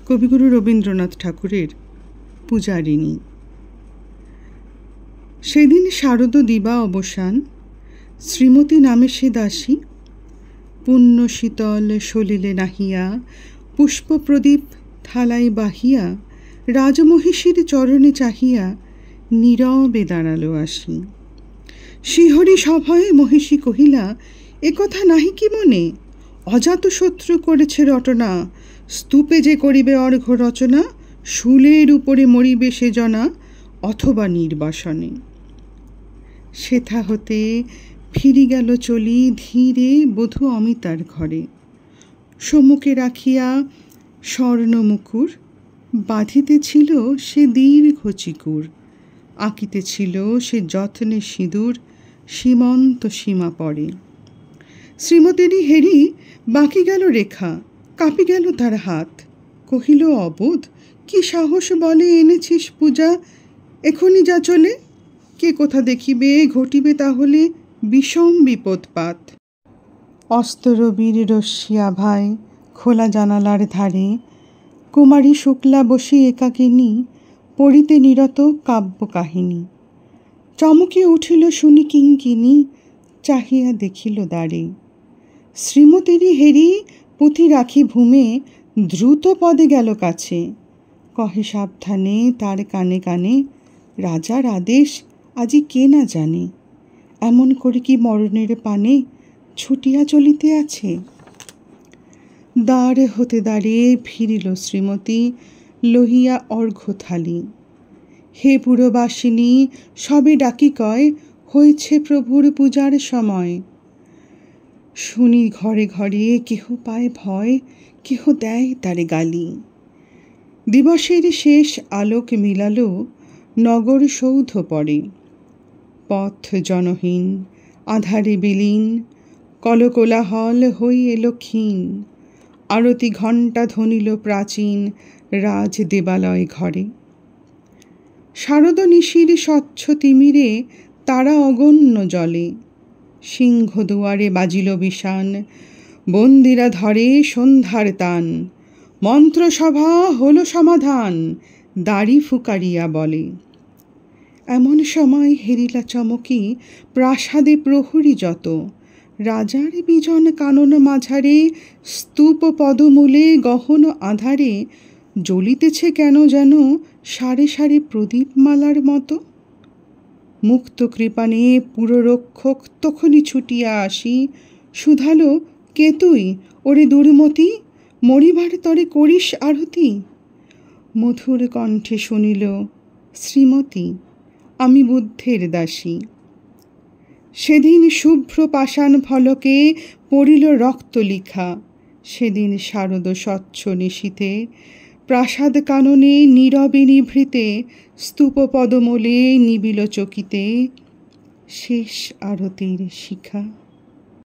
কবিগুরু রবীন্দ্রনাথ ঠাকুরের পূজারিণী। সেদিন শারদ দিবা অবসান, শ্রীমতী নামে সে দাসী, পুণ্য শীতল সলিলে নাহিয়া, পুষ্পপ্রদীপ থালায় বাহিয়া, রাজমহিষীর চরণে চাহিয়া নীরবে দাঁড়ালো আসি। শিহরি সভয়ে মহিষী কহিলা, এ কথা নাহি কি মনে? অজাত শত্রু করেছে রটনা, স্তূপে যে করিবে অর্ঘ্য রচনা, শূলের উপরে মরিবে সে জনা, অথবা নির্বাসনে। সেথা হতে ফিরি গেল চলি ধীরে বধূ অমিতার ঘরে। সম্মুখে রাখিয়া স্বর্ণমুকুর, বাঁধিতেছিল সে দীর্ঘ চিকুর, আঁকিতেছিল সে যত্নে সিঁদুর, সীমন্ত সীমা পড়ে। শ্রীমতেরই হেরি বাঁকি গেল রেখা, কাঁপি গেল তার হাত। কহিল, অবোধ, কি সাহস বলে এনেছিস পূজা, এখনই যা চলে। কে কোথা দেখিবে, ঘটিবে তাহলে বিষম বিপদপাত। অস্তরবীর রশ্মি আভায় খোলা জানালার ধারে, কুমারী শুক্লা বসে একাকিনী, পড়িতে নিরত কাব্য কাহিনী। চমকিয়া উঠিল শুনি কিঙ্কিনী, চাহিয়া দেখিল দ্বারে। শ্রীমতেরই হেরি পুঁথি রাখি ভূমে, দ্রুত পদে গেল কাছে। কহে সাবধানে তার কানে কানে, রাজার আদেশ আজি কে না জানে, এমন করে কি মরণের পানে ছুটিয়া চলিতে আছে। দ্বার হতে দাঁড়িয়ে ফিরিল শ্রীমতী, লহিয়া অর্ঘ্য থালি। হে পুরবাসিনী, সবে ডাকি কয়, হয়েছে প্রভুর পূজার সময়। শুনি ঘরে ঘরে কেহ পায় ভয়, কেহ দেয় তারে গালি। দিবসের শেষ আলোক মিলালো, নগর সৌধ পড়ে। পথ জনহীন, আধারে বিলীন, কলকোলাহল হই এলো ক্ষীণ। আরতি ঘণ্টা ধ্বনিল প্রাচীন, রাজ দেবালয় ঘরে। শারদ নিশির স্বচ্ছ তিমিরে তারা অগণ্য জলে। সিংহ দুয়ারে বাজিল বিষান, বন্দিরা ধরে সন্ধ্যার তান। মন্ত্রসভা হলো সমাধান, দাড়ি ফুকারিয়া বলে। এমন সময় হেরিলা চমকি, প্রাসাদে প্রহরী যত। রাজার বিজন কানন মাঝারে, স্তূপ পদমূলে গহন আধারে, জ্বলিতেছে কেন যেন সারে সারে প্রদীপমালার মতো। মুক্ত কৃপানে পুররক্ষক তখনই ছুটিয়া আসি, শুধালো, কে তুই ওরে দুর্মতি, মরিবার তরে করিস আরতি। মধুর কণ্ঠে শুনিল, শ্রীমতী, আমি বুদ্ধের দাসী। সেদিন শুভ্র পাষাণ ফলকে পড়িল রক্ত লিখা। সেদিন শারদ স্বচ্ছ নিশীথে, প্রাসাদ কাননে নীরবে নিভৃতে, স্তূপ পদমূলে নিবিল চকিতে শেষ আরতির শিখা।